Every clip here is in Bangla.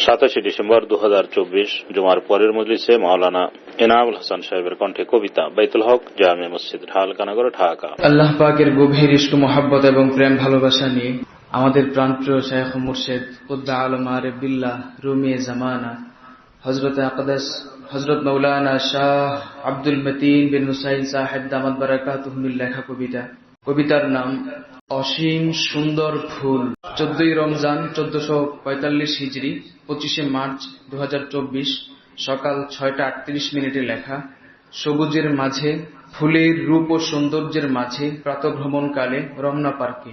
27 ডিসেম্বর 2024 জুমার পরের মজলিসে মাওলানা এনামুল হাসান সাহেবের কণ্ঠে কবিতা বাইতুল হক জামে মসজিদ ঢালকানগর ঢাকা। আল্লাহ পাকের গভীর ইশক মোহাব্বত এবং প্রেম ভালোবাসা নিয়ে আমাদের প্রাণপ্রিয় শায়খ মুর্শিদ কুদ্দা আলম আরিফ বিল্লাহ রুমি জামানা হযরত আকদাস হযরত মাওলানা শাহ আব্দুল মতিন বিন হুসাইন সাহেব দামাত বারাকাতুহুর লেখা কবিতার নাম অসীম সুন্দর ফুল। 14ই রমজান 1445 হিজরি 25শে মার্চ 2024 সকাল 6টা 38 মিনিটে লেখা। সবুজের মাঝে ফুলের রূপ ও সৌন্দর্যের মাঝে প্রাতঃভ্রমণকালে রমনা পার্কে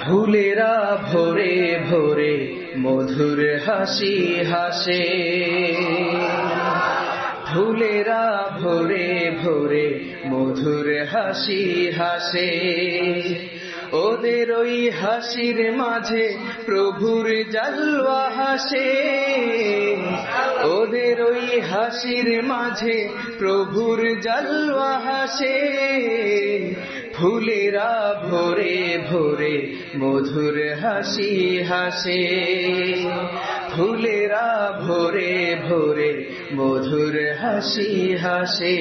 ফুলেরা ভোরে ভোরে মধুর হাসি হাসে, ফুলেরা ভোরে ভোরে মধুর হাসি হাসে, ওদের ওই হাসির মাঝে প্রভুর জালওয়া হাসে, ওদের ওই হাসির মাঝে প্রভুর জালওয়া হাসে, ফুলেরা ভোরে ভোরে মধুর হাসি হাসে, ফুলেরা ভোরে ভোরে মধুর হাসি হাসে।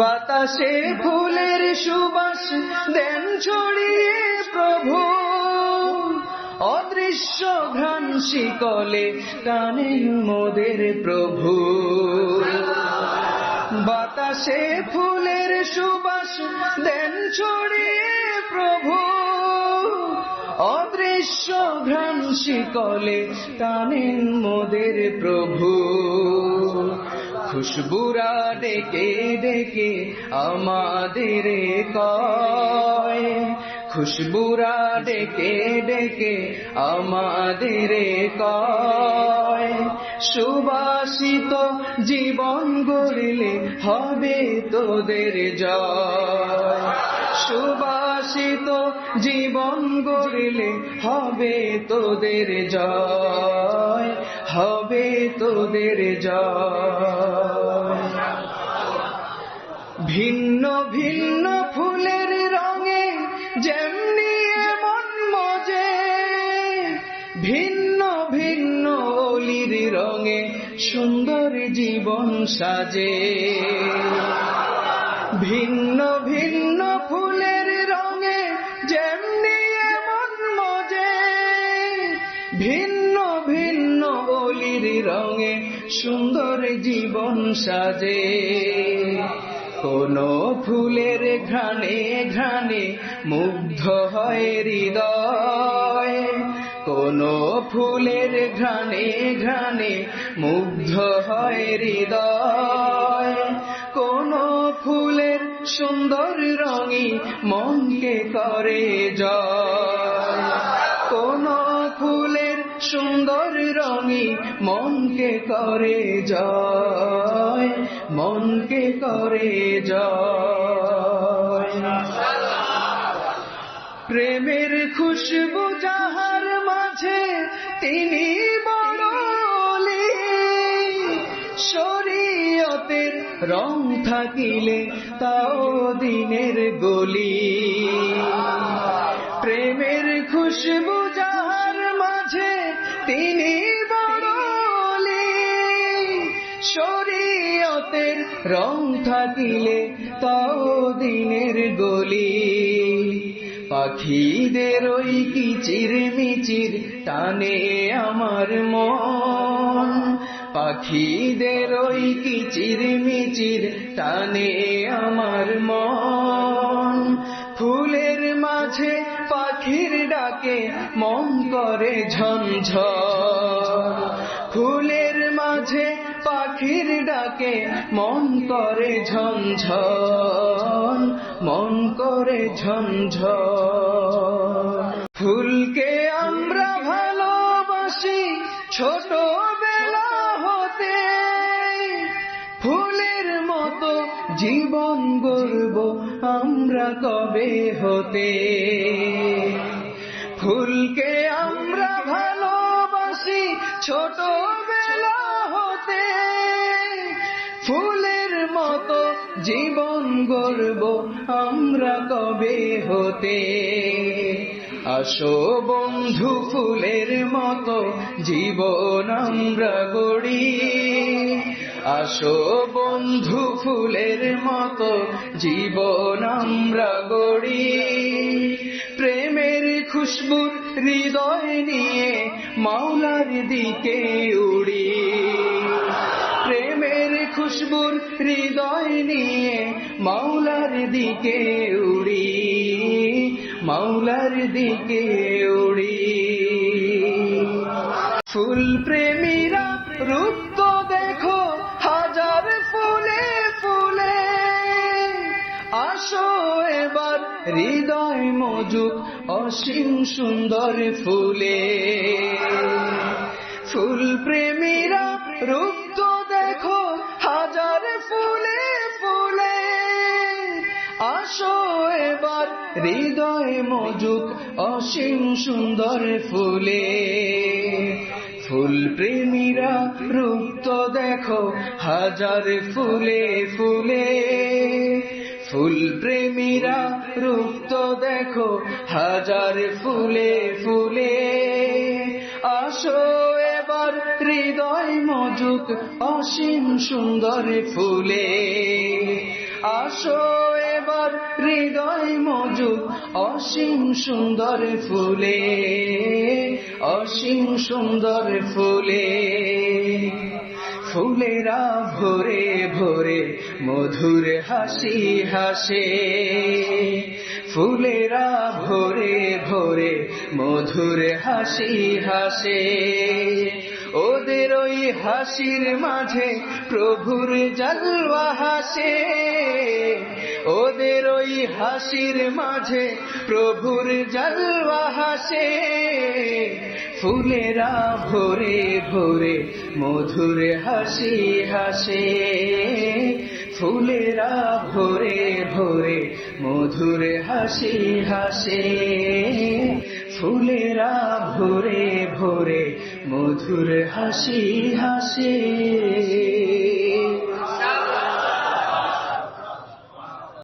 বাতাসে ফুলের সুবাস দেন ছড়িয়ে প্রভু, অদৃশ্য ঘ্রাণ শিকলে টানেন মোদের প্রভু। বাতাসে ফুলের সুবাস দেন ছড়িয়ে প্রভু, অদৃশ্য ঘ্রাণ শিকলে টানেন মোদের প্রভু। খুশবুরা ডেকে ডেকে আমাদের কয়, খুশবুরা ডেকে ডেকে আমাদের কয়, সুবাসিত জীবন গড়লে হবে তোদের জয়, সুবাসিত জীবন গড়লে হবে তোদের জয়, হবে তোদের জয়। ভিন্ন ভিন্ন ফুলের রঙে যেমনি মন মজে, ভিন্ন ভিন্ন অলির রঙে সুন্দর জীবন সাজে, ভিন্ন ভিন্ন ফুলের রঙে যেমনি মন মজে, ভিন্ন ভিন্ন অলির রঙে সুন্দর জীবন সাজে। কোন ফুলের ঘ্রাণে ঘ্রাণে মুগ্ধ হয় হৃদয়, কোন ফুলের ঘ্রাণে ঘ্রাণে মুগ্ধ হয় হৃদয়, কোন ফুলের সুন্দর রঙই মনকে করে জয়, কোন ফুলের সুন্দর রঙই মনকে করে জয়, মনকে করে জয়। প্রেমের খুশবু যাহার মাঝে তিনি বলি, শরীয়তের রং থাকিলে তাও দিনের গলি। প্রেমের খুশবু যাহার মাঝে তিনি বলি, শরীয়তের রং থাকিলে তাও দিনের গলি। পাখিদের ওই কিচির মিচির টানে আমার মন, পাখিদের ওই কিচির মিচির টানে আমার মন। ফুলের মাঝে পাখির ডাকে মন করে ঝনঝন, ফুলের মাঝে পাখির ডাকে মন করে ঝনঝন, মন করে ঝনঝন। ফুলকে আমরা ভালোবাসি ছোটবেলা হতে, ফুলের মতো জীবন গড়ব আমরা কবে হতে। ফুলকে আমরা ভালোবাসি ছোটবেলা হতে, ফুলের মতো জীবন গড়ব আমরা কবে হতে। আসো বন্ধু ফুলের মতো জীবন আমরা গড়ি, আসো বন্ধু ফুলের মতো জীবন আমরা গড়ি, প্রেমের খুশবুর হৃদয় নিয়ে মাওলার দিকে উড়ি, প্রেমের খুশবুর হৃদয় নিয়ে মাওলার দিকে উড়ি, মাওলার দিকে উড়ি। ফুল প্রেমীরা রূপ তো দেখো হাজার ফুলে ফুলে, আসো এবার হৃদয় মজুক অসীম সুন্দর ফুলে। ফুল প্রেমীরা রূপ তো দেখো হাজার ফুলে ফুলে, আসো এবার হৃদয় মজুক অসীম সুন্দর ফুলে। ফুল প্রেমীরা রূপ তো দেখো হাজার ফুলে ফুলে, ফুল প্রেমীরা রূপ তো দেখো হাজার ফুলে ফুলে, আসো এবার হৃদয় মজুক অসীম সুন্দর ফুলে, আসো এবার হৃদয় মজুক অসীম সুন্দর ফুলে, অসীম সুন্দর ফুলে। ফুলেরা ভরে ভরে মধুর হাসি হাসে, ফুলেরা ভরে ভরে মধুর হাসি হাসে, ওদের ওই হাসির মাঝে প্রভুর জালওয়া হাসে, ওদের ওই হাসির মাঝে প্রভুর জালওয়া হাসে। ফুলেরা ভরে ভরে মধুর হাসি হাসে, ফুলেরা ভরে ভরে মধুর হাসি হাসে, ফুলেরা ভরে ভরে মধুর হাসি হাসে।